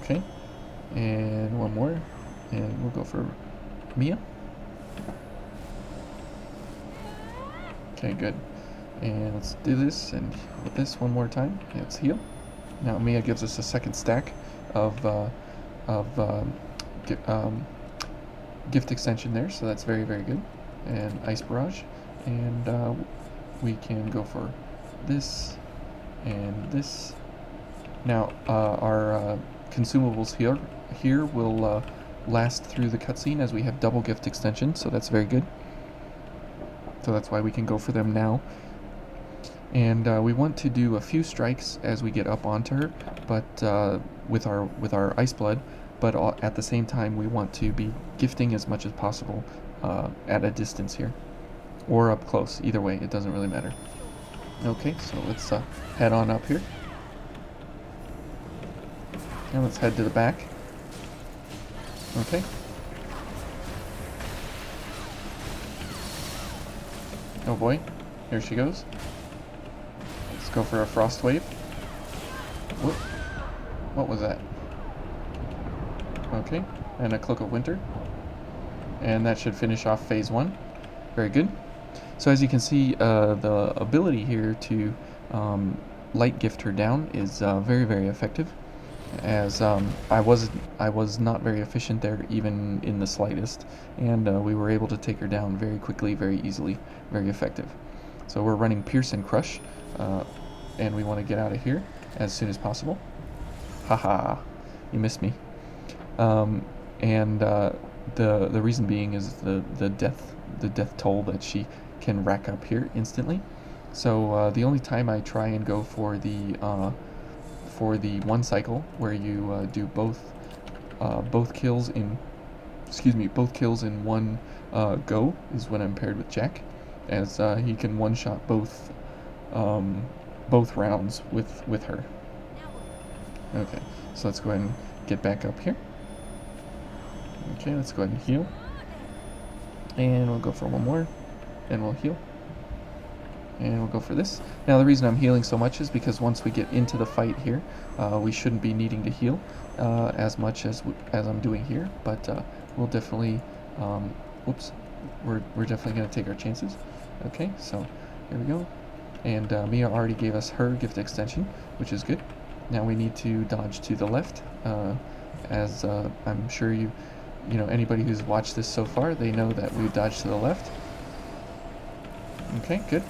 Okay, and one more, and we'll go for Mia. Okay, good. And let's do this, and with this one more time. Let's heal. Now Mia gives us a second stack of gift extension there, so that's very, very good. And Ice Barrage, and we can go for this and this. Now our consumables here will last through the cutscene, as we have double gift extension, so that's very good. So that's why we can go for them now. And we want to do a few strikes as we get up onto her, but with our Ice Blood, but at the same time we want to be gifting as much as possible at a distance here, or up close. Either way, it doesn't really matter. Okay, so let's head on up here. And let's head to the back. Okay. Oh boy, here she goes. Let's go for a Frost Wave. Whoop. What was that? Okay, and a Cloak of Winter. And that should finish off phase 1. Very good. So as you can see, the ability here to light gift her down is very, very effective. As I was not very efficient there, even in the slightest, and we were able to take her down very quickly, very easily, very effective. So we're running Pierce and Crush, and we want to get out of here as soon as possible. Haha, you missed me. And the reason being is the death toll that she can rack up here instantly. So the only time I try and go for the one cycle where you do both kills in one go is when I'm paired with Jack, as he can one-shot both rounds with her. Okay, so let's go ahead and get back up here. Okay, let's go ahead and heal. And we'll go for one more, and we'll heal. And we'll go for this. Now the reason I'm healing so much is because once we get into the fight here, we shouldn't be needing to heal as much as I'm doing here, but we'll definitely, we're definitely going to take our chances. Okay, so here we go. And Mia already gave us her gift extension, which is good. Now we need to dodge to the left, as I'm sure you know, anybody who's watched this so far, they know that we dodge to the left. Okay, good.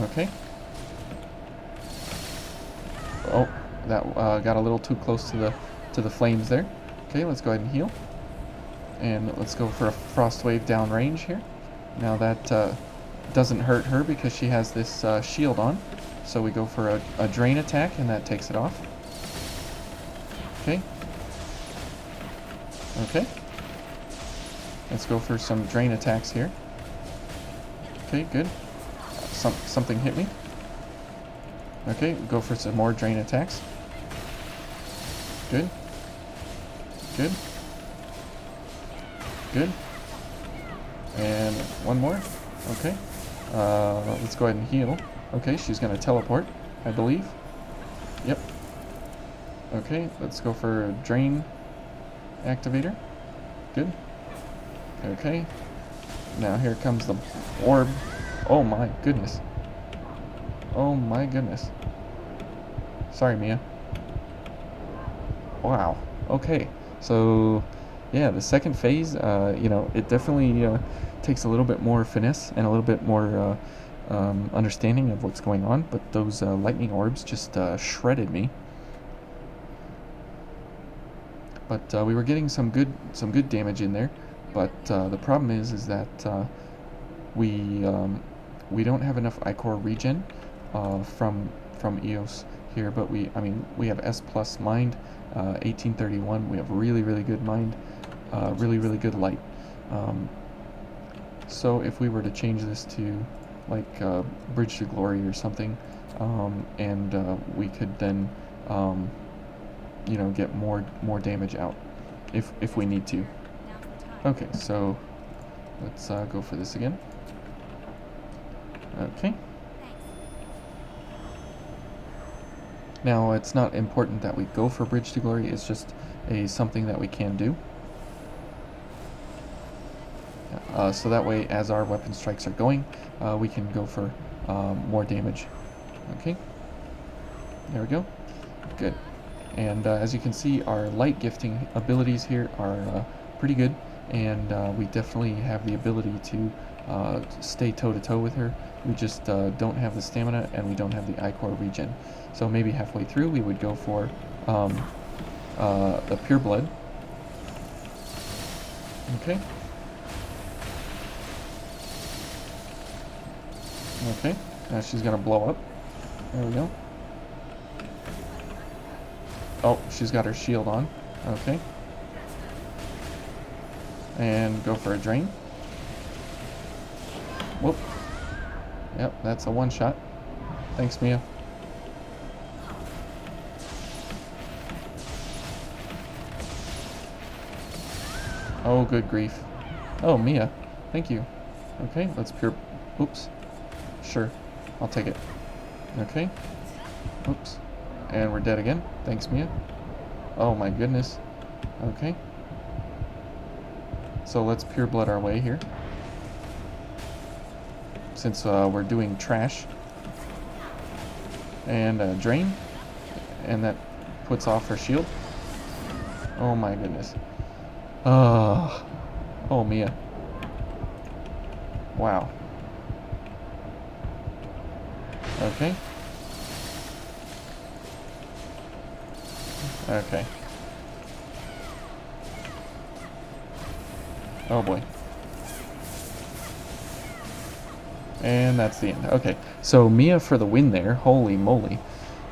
Okay. Oh, that got a little too close to the flames there. Okay, let's go ahead and heal. And let's go for a frost wave down range here. Now that doesn't hurt her because she has this shield on. So we go for a drain attack, and that takes it off. Okay. Okay. Let's go for some drain attacks here. Okay, good. Something hit me. Okay, go for some more drain attacks. Good. Good. Good. And one more. Okay. Let's go ahead and heal. Okay, she's going to teleport, I believe. Yep. Okay, let's go for a drain activator. Good. Okay. Now here comes the orb. Oh my goodness. Oh my goodness. Sorry, Mia. Wow. Okay. So, yeah, the second phase, you know, it definitely takes a little bit more finesse and a little bit more understanding of what's going on, but those lightning orbs just shredded me. But we were getting some good damage in there. But the problem is that we don't have enough Ichor regen from EOS here. But we have S plus mind, 1831. We have really good mind, really good light. So if we were to change this to like Bridge to Glory or something, and we could then you know, get more damage out if we need to. Okay, so let's go for this again. Okay. Now it's not important that we go for Bridge to Glory, it's just something that we can do. So that way, as our weapon strikes are going, we can go for more damage. Okay. There we go. Good. And as you can see, our light gifting abilities here are pretty good, and we definitely have the ability to stay toe-to-toe with her. We just don't have the stamina, and we don't have the Ichor regen. So maybe halfway through, we would go for the Pure Blood. Okay. Okay, now she's gonna blow up. There we go. Oh, she's got her shield on. Okay. And go for a drain. Whoop. Yep, that's a one shot. Thanks, Mia. Oh, good grief. Oh, Mia. Thank you. Okay, let's pure... Oops. Sure. I'll take it. Okay. Oops. And we're dead again. Thanks, Mia. Oh my goodness. Okay. So let's Pure Blood our way here. Since we're doing trash. And drain. And that puts off her shield. Oh my goodness. Oh, Mia. Wow. Okay. Okay. Oh boy. And that's the end. Okay. So Mia for the win there. Holy moly.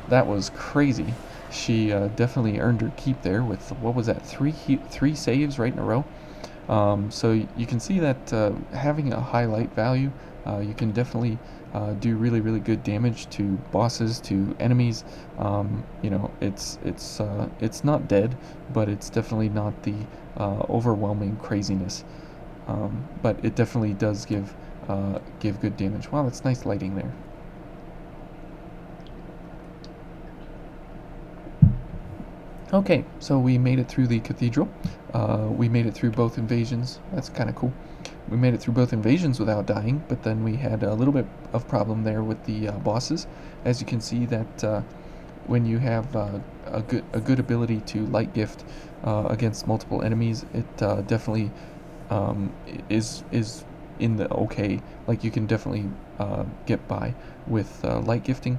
That was crazy. She definitely earned her keep there with, what was that, three saves right in a row. So you can see that having a highlight value, you can definitely do really really good damage to bosses, to enemies. It's not dead, but it's definitely not the overwhelming craziness. But it definitely does give good damage. Wow, that's nice lighting there. Okay, so we made it through the cathedral. We made it through both invasions. That's kind of cool. We made it through both invasions without dying, but then we had a little bit of problem there with the bosses. As you can see, that when you have a good ability to light gift against multiple enemies, it definitely is in the okay. Like you can definitely get by with light gifting.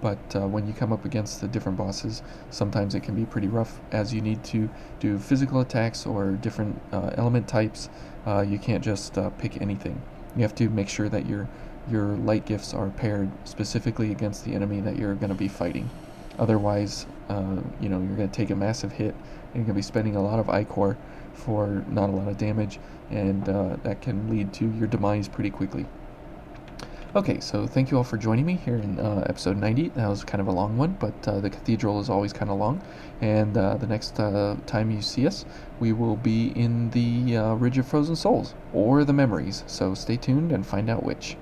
But when you come up against the different bosses, sometimes it can be pretty rough, as you need to do physical attacks or different element types. You can't just pick anything. You have to make sure that your light gifts are paired specifically against the enemy that you're going to be fighting. Otherwise, you're going to take a massive hit, and you're going to be spending a lot of ichor for not a lot of damage, and that can lead to your demise pretty quickly. Okay, so thank you all for joining me here in episode 90. That was kind of a long one, but the cathedral is always kind of long. And the next time you see us, we will be in the Ridge of Frozen Souls, or the Memories. So stay tuned and find out which.